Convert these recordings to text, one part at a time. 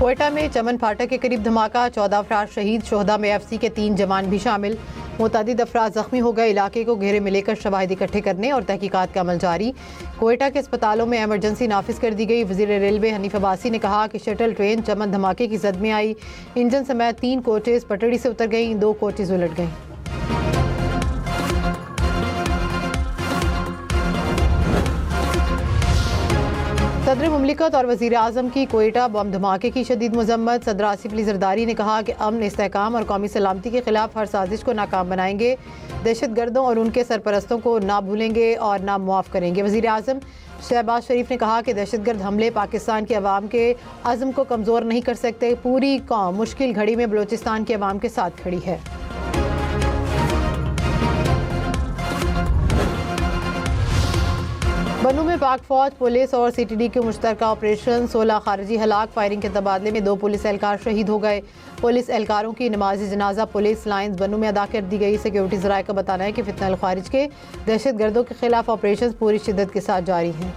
कोयटा में चमन फाटक के करीब धमाका, 14 अफराद शहीद, शोहदा में एफसी के 3 जवान भी शामिल। मुतअद्दिद अफराद जख्मी हो गए। इलाके को घेरे में लेकर शवाहिद इकट्ठे करने और तहकीकात का अमल जारी। कोयटा के अस्पतालों में इमरजेंसी नाफिज कर दी गई। वज़ीर रेलवे हनीफ अब्बासी ने कहा कि शटल ट्रेन चमन धमाके की जद में आई। इंजन समेत 3 कोचेज पटड़ी से उतर गईं, 2 कोचेज उलट गईं। सदर मुमलिकत और वज़ीर आज़म की कोयटा बम धमाके की शदीद मजम्मत। सदर आसिफ अली ज़रदारी ने कहा कि अमन, इस्तेहकाम और कौमी सलामती के खिलाफ हर साजिश को नाकाम बनाएंगे। दहशत गर्दों और उनके सरपरस्तों को ना भूलेंगे और ना मुआफ़ करेंगे। वज़ीर आज़म शहबाज शरीफ ने कहा कि दहशतगर्द हमले पाकिस्तान के अवाम के अज़्म को कमज़ोर नहीं कर सकते। पूरी कौम मुश्किल घड़ी में बलोचिस्तान के अवाम के साथ खड़ी है। बन्नू में पाक फौज, पुलिस और CTD के मुश्तरका ऑपरेशन, 16 खारजी हलाक। फायरिंग के तबादले में 2 पुलिस एहलकार शहीद हो गए। पुलिस एहलकारों की नमाज जनाजा पुलिस लाइन्स बन्नू में अदा कर दी गई। सिक्योरिटी ज़राए का बताना है कि फितना अल खारिज के दहशत गर्दों के खिलाफ ऑपरेशन पूरी शिद्दत के साथ जारी हैं।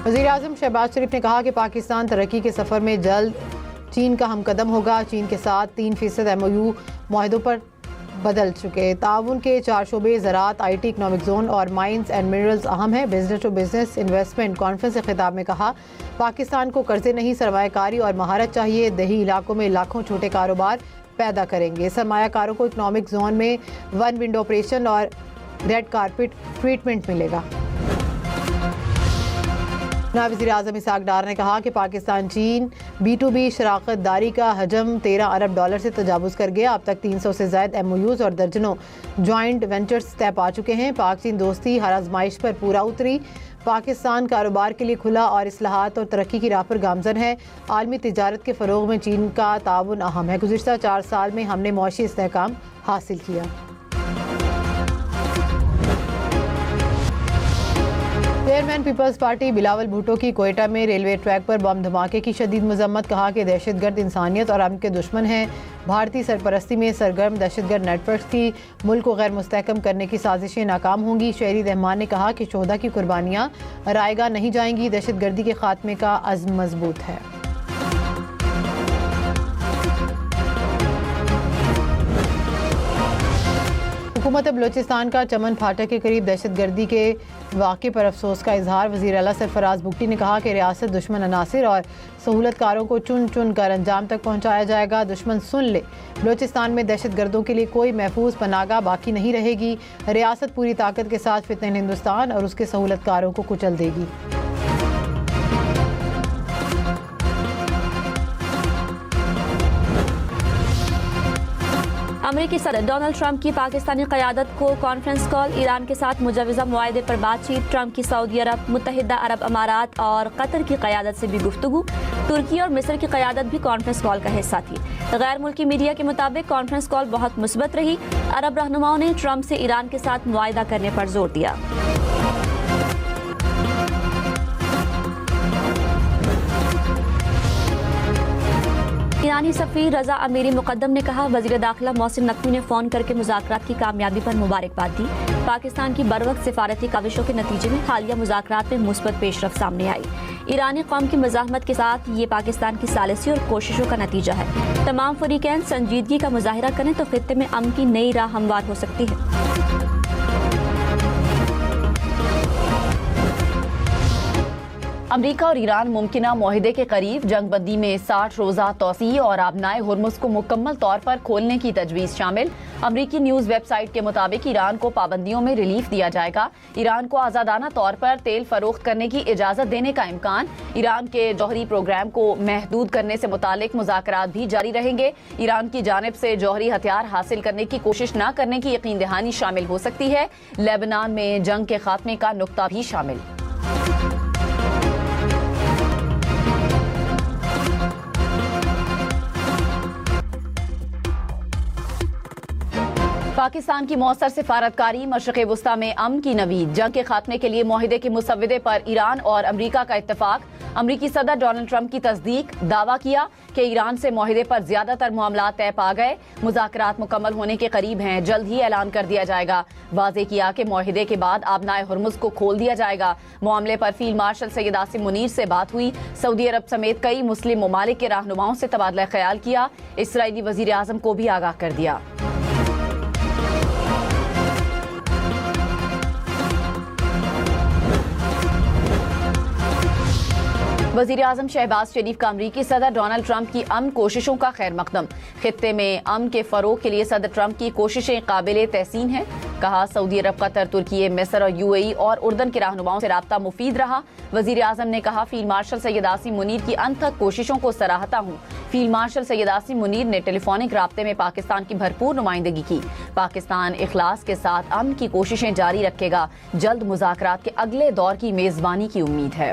वज़ीर आज़म शहबाज शरीफ ने कहा कि पाकिस्तान तरक्की के सफ़र में जल्द चीन का हमकदम होगा। चीन के साथ 3% MOU माहिदों पर बदल चुके। ताउन के 4 शोबे ज़राअत, IT, इकनॉमिक जोन और माइंस एंड मिनरल्स अहम है। Business to business investment conference से खिताब में कहा, पाकिस्तान को कर्जे नहीं, सरमायाकारी और महारत चाहिए। दही इलाकों में लाखों छोटे कारोबार पैदा करेंगे। सरमायाकारों को इकनॉमिक जोन में 1 विंडो ऑपरेशन और रेड कारपेट ट्रीटमेंट मिलेगा। नायब वज़ीर आज़म इसहाक डार ने कहा कि पाकिस्तान चीन B2B शराकत दारी का हजम $13 अरब से तजावुज़ कर गया। अब तक 300 से ज़ायद MOUs और दर्जनों जॉइंट वेंचर्स तय पा चुके हैं। पाक चीन दोस्ती हर आजमाइश पर पूरा उतरी। पाकिस्तान कारोबार के लिए खुला और इस्लाहात और तरक्की की राह पर गामजन है। आलमी तिजारत के फ़रोग़ में चीन का ताउन अहम है। गुज़िश्ता 4 साल में हमने मौशी इस्तेहकाम हासिल किया। चेयरमैन पीपल्स पार्टी बिलावल भुट्टो की कोयटा में रेलवे ट्रैक पर बम धमाके की शदीद मजम्मत। कहा कि दहशतगर्द इंसानियत और अमन के दुश्मन हैं। भारतीय सरपरस्ती में सरगर्म दहशतगर्द नेटवर्क की मुल्क को गैर मुस्तहकम करने की साजिशें नाकाम होंगी। शहरी रहमान ने कहा कि शोहदा की कुर्बानियाँ रायगा नहीं जाएंगी। दहशतगर्दी के खात्मे का अज़्म मजबूत है। हुकूमत बलोचिस्तान का चमन फाटक के करीब दहशतगर्दी के वाक़े पर अफसोस का इजहार। वज़ीर आला सरफराज भुट्टी ने कहा कि रियासत दुश्मन अनासिर और सहूलतकारों को चुन चुन कर अंजाम तक पहुँचाया जाएगा। दुश्मन सुन ले, बलोचिस्तान में दहशतगर्दों के लिए कोई महफूज पनागा बाकी नहीं रहेगी। रियासत पूरी ताकत के साथ फितने हिंदुस्तान और उसके सहूलतकारों को कुचल देगी। अमेरिकी सदर डोनाल्ड ट्रंप की पाकिस्तानी क़यादत को कॉन्फ्रेंस कॉल। ईरान के साथ मुजवज़ा मुआहदे पर बातचीत। ट्रंप की सऊदी अरब, मुत्तहिदा अरब अमारात और कतर की क़यादत से भी गुफ्तगू। तुर्की और मिस्र की क़यादत भी कॉन्फ्रेंस कॉल का हिस्सा थी। गैर मुल्की मीडिया के मुताबिक कॉन्फ्रेंस कॉल बहुत मुस्बत रही। अरब रहनुमाओं ने ट्रंप से ईरान के साथ मुआहदा करने पर जोर दिया। ईरानी सफ़ीर रज़ा अमीरी मुक़द्दम ने कहा, वज़ीर दाखिला मोहसिन नकवी ने फ़ोन करके मुज़ाकरात की कामयाबी पर मुबारकबाद दी। पाकिस्तान की बरवक्त सिफारती काविशों के नतीजे में हालिया मुज़ाकरात में मुस्बत पेशरफ़्त सामने आई। ईरानी कौम की मज़ाहमत के साथ ये पाकिस्तान की सालिसी और कोशिशों का नतीजा है। तमाम फ़रीक़ैन संजीदगी का मुज़ाहिरा करें तो ख़ित्ते में अमन की नई राह हमवार हो सकती है। अमरीका और ईरान मुमकिना मुआहदे के करीब। जंगबंदी में 60 रोज़ा तोसी और आबनाए हुर्मुज़ को मुकम्मल तौर पर खोलने की तजवीज़ शामिल। अमरीकी न्यूज़ वेबसाइट के मुताबिक ईरान को पाबंदियों में रिलीफ दिया जाएगा। ईरान को आज़ादाना तौर पर तेल फरोख्त करने की इजाज़त देने का इम्कान। ईरान के जौहरी प्रोग्राम को महदूद करने से मुतालिक मुज़ाकरात भी जारी रहेंगे। ईरान की जानिब से जौहरी हथियार हासिल करने की कोशिश न करने की यकीन दहानी शामिल हो सकती है। लेबनान में जंग के खात्मे का नुक्ता भी शामिल। पाकिस्तान की मौसर सिफारतकारी मशरक़ वस्ता में अमन की नवीद, जंग के खात्मे के लिए मुआहदे के मुसव्विदे पर ईरान और अमरीका का इत्तेफाक। अमरीकी सदर डोनाल्ड ट्रंप की तस्दीक, दावा किया कि ईरान से मुआहदे पर ज्यादातर मामला तय पा गए, मुज़ाकरात मुकम्मल होने के करीब हैं, जल्द ही ऐलान कर दिया जाएगा। वाज़े किया कि मुआहदे के बाद आबनाए हुर्मुज़ को खोल दिया जाएगा। मामले पर फील्ड मार्शल सैयद आसिम मुनीर से बात हुई। सऊदी अरब समेत कई मुस्लिम ममालिक के रहनुमाओं से तबादला ख्याल किया। इसराइली वज़ीर आज़म को भी आगाह कर दिया। वज़ीर आज़म शहबाज शरीफ का अमरीकी सदर डोनाल्ड ट्रंप की अमन कोशिशों का खैर मकदम। खित्ते में अमन के फरोग के लिए सदर ट्रंप की कोशिशें काबिल तहसीन हैं। कहा, सऊदी अरब, कतर, तुर्की, मिस्र और यूएई और उर्दन के रहनुमाओं से राब्ता मुफीद रहा। वज़ीर आज़म ने कहा, फील्ड मार्शल सैयद आसिम मुनीर की अनथक कोशिशों को सराहता हूँ। फील्ड मार्शल सैयद आसिम मुनीर ने टेलीफोनिक राब्ते में पाकिस्तान की भरपूर नुमाइंदगी की। पाकिस्तान इखलास के साथ अमन की कोशिशें जारी रखेगा। जल्द मुज़ाकरात के अगले दौर की मेजबानी की उम्मीद है।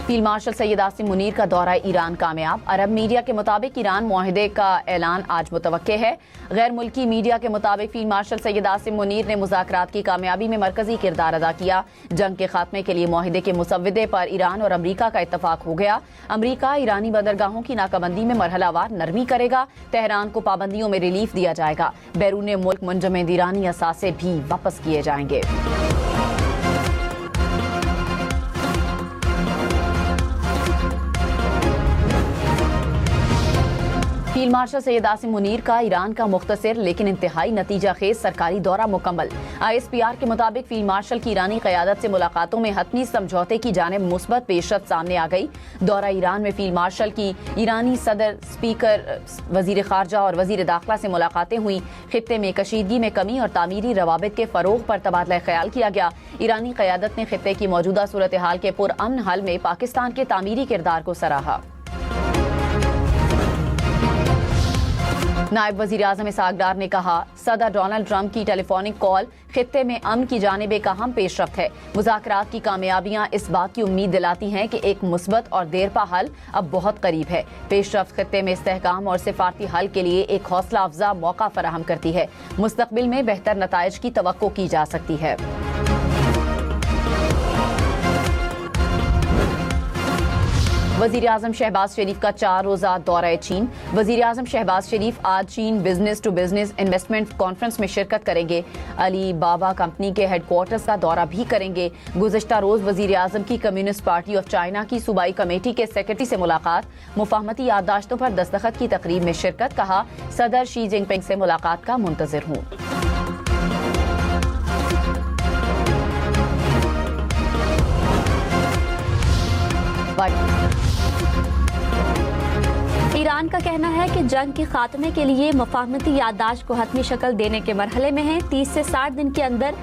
फील्ड मार्शल सैयद आसिम मुनीर का दौरा ईरान कामयाब। अरब मीडिया के मुताबिक ईरान मुआहदे का ऐलान आज मुतवक्के है। गैर मुल्की मीडिया के मुताबिक फील्ड मार्शल सैयद आसिम मुनीर ने मुज़ाकरात की कामयाबी में मरकजी किरदार अदा किया। जंग के खात्मे के लिए मुआहदे के मुसव्विदे पर ईरान और अमरीका का इत्तफाक हो गया। अमरीका ईरानी बंदरगाहों की नाकाबंदी में मरहलावार नरमी करेगा। तेहरान को पाबंदियों में रिलीफ दिया जाएगा। बैरून मुल्क मुंजमद ईरानी असासे भी वापस किए जाएंगे। फील्ड मार्शल सैयद आसिम मुनीर का ईरान का मुख्तसर लेकिन इंतहाई नतीजा खेज सरकारी दौरा मुकम्मल। ISPR के मुताबिक फील्ड मार्शल की ईरानी क़यादत से मुलाकातों में हतमी समझौते की जानिब मुस्बत पेशरफ्त सामने आ गई। दौरा ईरान में फील्ड मार्शल की ईरानी सदर, स्पीकर, वजीर खारजा और वजीर दाखिला से मुलाकातें हुई। खित्ते में कशीदगी में कमी और तामीरी रवाबित के फरोग पर तबादला ख्याल किया गया। ईरानी क़यादत ने खित्ते की मौजूदा सूरत हाल के पुरअमन हल में पाकिस्तान के तामीरी किरदार को सराहा। नायब वजीर आज़म इसहाक डार ने कहा, सदर डोनाल्ड ट्रंप की टेलीफोनिक कॉल खित्ते में अमन की जानिब एक अहम पेशरफ्त है। मुज़ाकरात की कामयाबियां इस बात की उम्मीद दिलाती हैं कि एक मुस्बत और देरपा हल अब बहुत करीब है। पेशरफ्त खित्ते में इस्तेहकाम और सिफारती हल के लिए एक हौसला अफजा मौका फराहम करती है। मुस्तकबिल में बेहतर नताइज की तवक्को की जा सकती है। वज़ीर आज़म शहबाज शरीफ का 4 रोज़ा दौरा चीन। वज़ीर आज़म शहबाज शरीफ आज चीन business to business investment conference में शिरकत करेंगे। अली बाबा कंपनी के हेडक्वार्टर्स का दौरा भी करेंगे। गुज़िश्ता रोज़ वज़ीर आज़म की कम्युनिस्ट पार्टी ऑफ चाइना की सूबाई कमेटी के सेक्रेटरी से मुलाकात, मुफाहमती याददाश्तों पर दस्तखत की तकरीब में शिरकत। कहा, सदर शी जिनपिंग से मुलाकात का मुंतज़िर हूँ। ईरान का कहना है कि जंग के खात्मे के लिए मुफाहमती याददाश्त को हतमी शक्ल देने के मरहले में है। 30 से 60 दिन के अंदर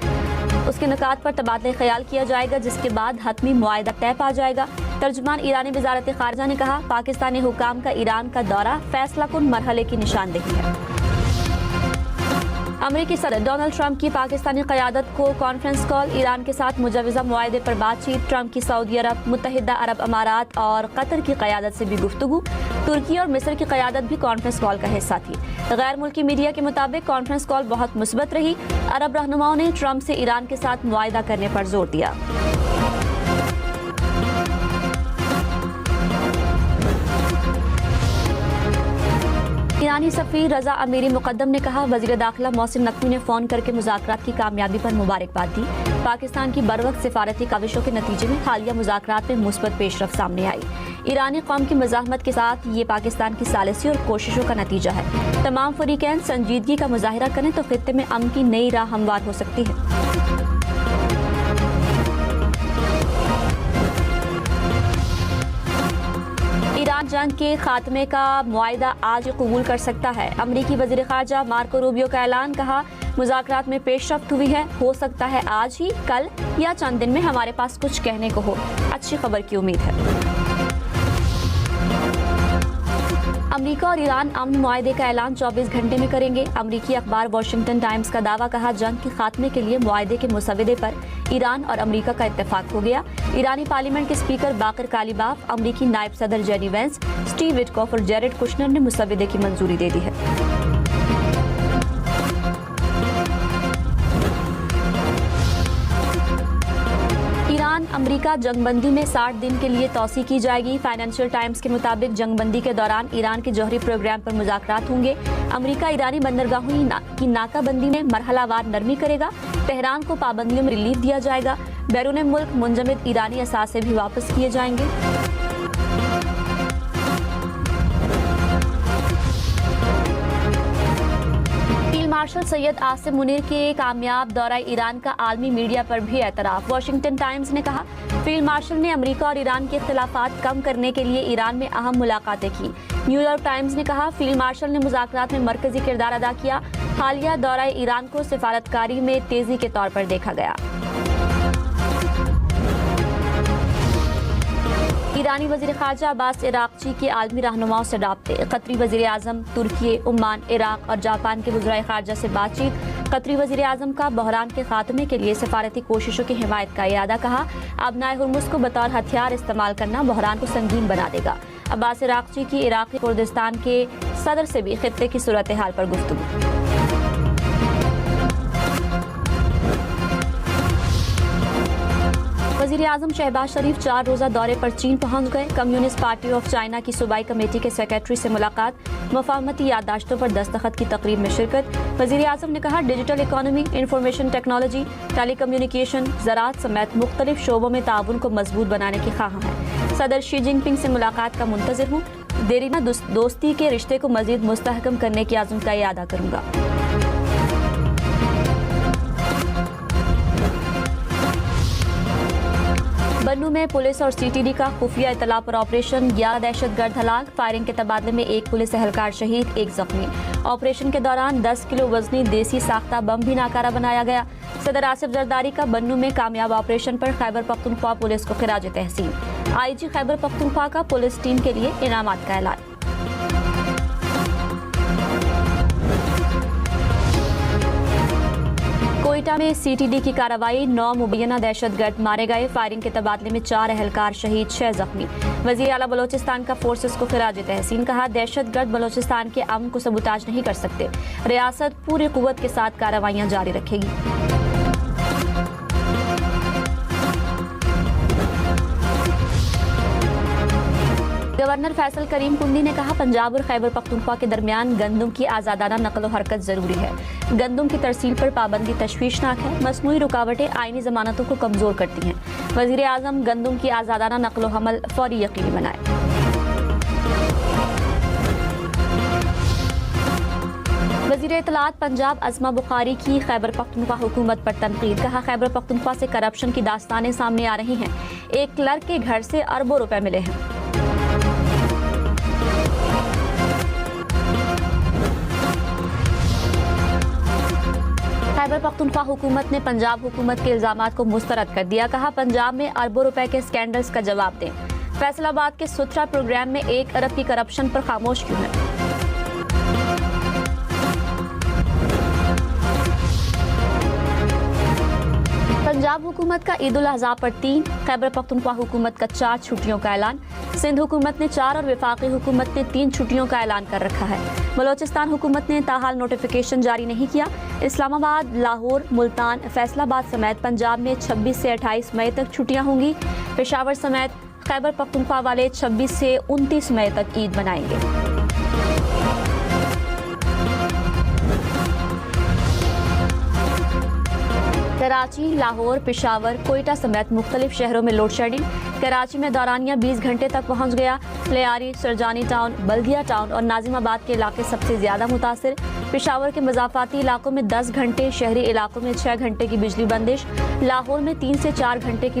उसके नुकात पर तबादला ख्याल किया जाएगा, जिसके बाद हतमी मुआहदा तय पा जाएगा। तर्जुमान ईरानी वजारत खारजा ने कहा, पाकिस्तानी हुकाम का ईरान का दौरा फैसला कुन मरहले की निशानदेही है। अमेरिकी सदर डोनाल्ड ट्रंप की पाकिस्तानी क़यादत को कॉन्फ्रेंस कॉल। ईरान के साथ मुजवज़ा मुआहदे पर बातचीत। ट्रंप की सऊदी अरब, मुत्तहिदा अरब अमारात और कतर की क़यादत से भी गुफ्तगू। तुर्की और मिस्र की क़यादत भी कॉन्फ्रेंस कॉल का हिस्सा थी। गैर मुल्की मीडिया के मुताबिक कॉन्फ्रेंस कॉल बहुत मुस्बत रही। अरब रहनुमाओं ने ट्रंप से ईरान के साथ मुआहदा करने पर जोर दिया। ईरानी सफ़ीर रजा अमीरी मुकद्दम ने कहा, वज़ीर दाखिला मोहसिन नकवी ने फ़ोन करके मुज़ाकरात की कामयाबी पर मुबारकबाद दी। पाकिस्तान की बरवक्त सिफारती काविशों के नतीजे में हालिया मुज़ाकरात में मुस्बत पेशरफ्त सामने आई। ईरानी कौम की मज़ाहमत के साथ ये पाकिस्तान की सालिसी और कोशिशों का नतीजा है। तमाम फ़रीक़ैन संजीदगी का मुज़ाहिरा करें तो खित्ते में अमन की नई राह हमवार हो सकती है। ईरान जंग के खात्मे का मुआहदा आज कबूल कर सकता है। अमरीकी वज़ीर ख़ारजा मार्को रूबियो का ऐलान। कहा, मुज़ाकरात में पेशरफ्त हुई है, हो सकता है आज ही, कल या चंद दिन में हमारे पास कुछ कहने को हो। अच्छी खबर की उम्मीद है। अमेरिका और ईरान अमन मुआहदे का ऐलान 24 घंटे में करेंगे। अमेरिकी अखबार वॉशिंगटन टाइम्स का दावा, कहा जंग के खात्मे के लिए मुआहदे के मुसवदे पर ईरान और अमेरिका का इत्तेफाक हो गया। ईरानी पार्लियामेंट के स्पीकर बाकर कालिबाफ, अमेरिकी नायब सदर जेडी वेंस, स्टीव विटकॉफ और जेरेड कुशनर ने मुसवदे की मंजूरी दे दी है। ईरान अमेरिका जंगबंदी में 60 दिन के लिए तौसी की जाएगी। फाइनेंशियल टाइम्स के मुताबिक जंगबंदी के दौरान ईरान के जौहरी प्रोग्राम पर मुज़ाकरात होंगे। अमेरिका ईरानी बंदरगाहों की नाकाबंदी में मरहलावार नरमी करेगा। तेहरान को पाबंदियों में रिलीफ दिया जाएगा। बैरून मुल्क मुंजमद ईरानी असासे भी वापस किए जाएंगे। मार्शल सैयद आसिम मुनीर के कामयाब दौरा ईरान का आलमी मीडिया पर भी एतराफ। वॉशिंगटन टाइम्स ने कहा, फील्ड मार्शल ने अमेरिका और ईरान के इख्तिलाफात कम करने के लिए ईरान में अहम मुलाकातें की। न्यूयॉर्क टाइम्स ने कहा, फील्ड मार्शल ने मुज़ाकरात में मरकजी किरदार अदा किया। हालिया दौरा ईरान को सिफारतकारी में तेजी के तौर पर देखा गया। ईरानी वज़ीर ख़ारजा अब्बास इराक़ची के आलमी रहनुमाओं से राब्ते। कतरी वज़ीर आज़म, तुर्की, ओमान, इराक़ और जापान के वज़राए ख़ारजा से बातचीत। कतरी वज़ीर आज़म का बहरान के खात्मे के लिए सफारती कोशिशों की हिमायत का इरादा, कहा अबनाए हुर्मुज़ को बतौर हथियार इस्तेमाल करना बहरान को संगीन बना देगा। अब्बास इराक़ची की इराक़ी कुर्दिस्तान के सदर से भी खित्ते की सूरत हाल पर गुफ्तगू। वज़ीर आज़म शहबाज शरीफ 4 रोज़ा दौरे पर चीन पहुंच गए। कम्युनिस्ट पार्टी ऑफ चाइना की सूबाई कमेटी के सेक्रेटरी से मुलाकात, मफाहमती याददाश्तों पर दस्तखत की तकरीब में शिरकत। वज़ीर आज़म ने कहा, digital economy, information technology, telecommunication, ज़राअत समेत मुख्तलिफ शोबों में ताउन को मजबूत बनाने की ख्वाह है। सदर शी जिनपिंग से मुलाकात का मुंतज़िर हूँ। देरीना दोस्ती के रिश्ते को मज़ीद मुस्तहकम करने की आज़म का इरादा करूँगा। बन्नू में पुलिस और सीटीडी का खुफिया इतला पर ऑपरेशन। 11 दहशतगर्द हलाक। फायरिंग के तबादले में 1 पुलिस एहलकार शहीद, 1 जख्मी। ऑपरेशन के दौरान 10 किलो वजनी देसी साख्ता बम भी नाकारा बनाया गया। सदर आसिफ जरदारी का बन्नू में कामयाब ऑपरेशन पर खैबर पख्तूनख्वा पुलिस को खिराज तहसीन। आईजी खैबर पख्तूनख्वा का पुलिस टीम के लिए इनामात का ऐलान। कोयटा में सीटीडी की कार्रवाई, 9 मुबैना दहशतगर्द मारे गए। फायरिंग के तबादले में 4 एहलकार शहीद, 6 जख्मी। वज़ीर आला बलोचिस्तान का फोर्सेस को खिराज तहसीन, कहा दहशतगर्द बलोचिस्तान के अमन को सबूताज नहीं कर सकते। रियासत पूरी कुव्वत के साथ कार्रवाइयां जारी रखेगी। गवर्नर फैसल करीम कुंडी ने कहा, पंजाब और खैबर पख्तूनख्वा के दरमियान गंदम की आज़ादाना नकलो हरकत जरूरी है। गंदम की तरसील पर पाबंदी तशवीशनाक है। मसनूई रुकावटें आईनी जमानतों को कमजोर करती हैं। वज़ीर आज़म गंदम की आज़ादाना नकलो हमल फौरी यकीनी बनाए। वज़ीर इत्तलात पंजाब अज़मा बुखारी की खैबर पख्तूनख्वा हुकूमत पर तनकीद, कहा खैबर पख्तूनख्वा से करप्शन की दास्तानें सामने आ रही हैं। एक क्लर्क के घर से अरबों रुपए मिले हैं। खैबर पख्तूनख्वा हुकूमत ने पंजाब हुकूमत के इल्जामात को मुस्तरद कर दिया। कहा पंजाब में अरबों रुपए के स्कैंडल्स का जवाब दें। फैसलाबाद के सुथरा प्रोग्राम में 1 अरब की करप्शन पर खामोश क्यों है। पंजाब हुकूमत का ईद उल अज़हा पर 3, खैबर पख्तूनख्वा हुकूमत का 4 छुट्टियों का ऐलान। सिंध हुकूमत ने 4 और वफाकी हुकूमत ने 3 छुट्टियों का ऐलान कर रखा है। बलोचिस्तान हुकूमत ने ताहाल नोटिफिकेशन जारी नहीं किया। इस्लामाबाद, लाहौर, मुल्तान, फैसलाबाद समेत पंजाब में 26 से 28 मई तक छुट्टियां होंगी। पेशावर समेत खैबर पख्तूनख्वा वाले 26 से 29 मई तक ईद मनाएंगे। कराची, लाहौर, पेशावर, कोयटा समेत मुख्तलिफ शहरों में लोड शेडिंग। कराची में दौरानिया 20 घंटे तक पहुंच गया। लियारी, सरजानी टाउन, बल्दिया टाउन और नाजिमाबाद के इलाके सबसे ज्यादा मुतासिर। पेशावर के मज़ाफ़ाती इलाकों में 10 घंटे, शहरी इलाकों में 6 घंटे की बिजली बंदिश। लाहौर में 3 से 4 घंटे की।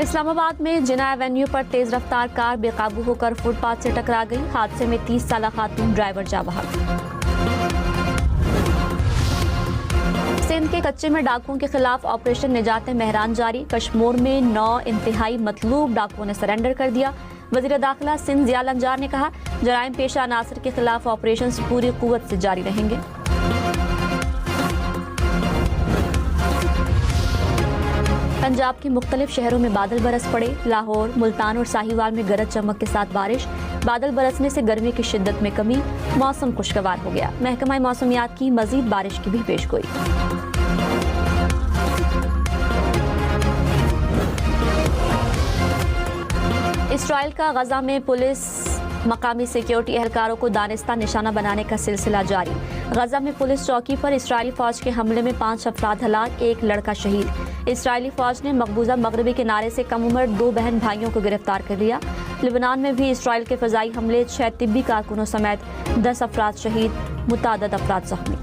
इस्लामाबाद में जिना एवेन्यू पर तेज रफ्तार कार बेकाबू होकर फुटपाथ से टकरा गई। हादसे में 30 साला खातून ड्राइवर जाँ बहक। सिंध के कच्चे में डाकुओं के खिलाफ ऑपरेशन निजात मेहरान जारी। कश्मीर में 9 इंतहाई मतलूब डाकुओं ने सरेंडर कर दिया। वज़ीर दाखिला सिंध ज़िया लंजार ने कहा, जराइम पेशा अनासर के खिलाफ ऑपरेशन पूरी कुव्वत से जारी रहेंगे। पंजाब के मुख्तलिफ शहरों में बादल बरस पड़े। लाहौर, मुल्तान और साहिवाल में गरज चमक के साथ बारिश। बादल बरसने से गर्मी की शिद्दत में कमी, मौसम खुशगवार हो गया। महकमा मौसमियात की मजीद बारिश की भी पेशगोई। इसराइल का गजा में पुलिस मकामी सिक्योरिटी एहलकारों को दानिस्ता निशाना बनाने का सिलसिला जारी। गजा में पुलिस चौकी पर इसराइली फौज के हमले में 5 अफराद हलाक, 1 लड़का शहीद। इसराइली फौज ने मकबूजा मगरबी किनारे से कम उम्र 2 बहन भाइयों को गिरफ्तार कर लिया। लिबनान में भी इसराइल के फजाई हमले 6 तिब्बी कारकुनों समेत 10 अफराद शहीद, मुतादद अफराद जख्मी।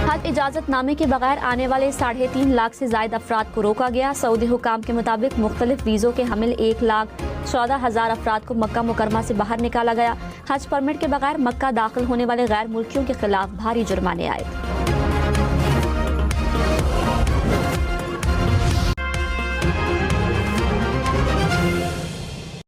हज इजाजतनामे के बगैर आने वाले 3.5 लाख से ज्यादा अफराद को रोका गया। सऊदी हुकाम के मुताबिक मुख्तलिफ वीज़ों के हामिल 1,14,000 अफराद को मक्का मुकरमा से बाहर निकाला गया। हज परमिट के बगैर मक्का दाखिल होने वाले गैर मुल्कियों के खिलाफ भारी जुर्माने आए।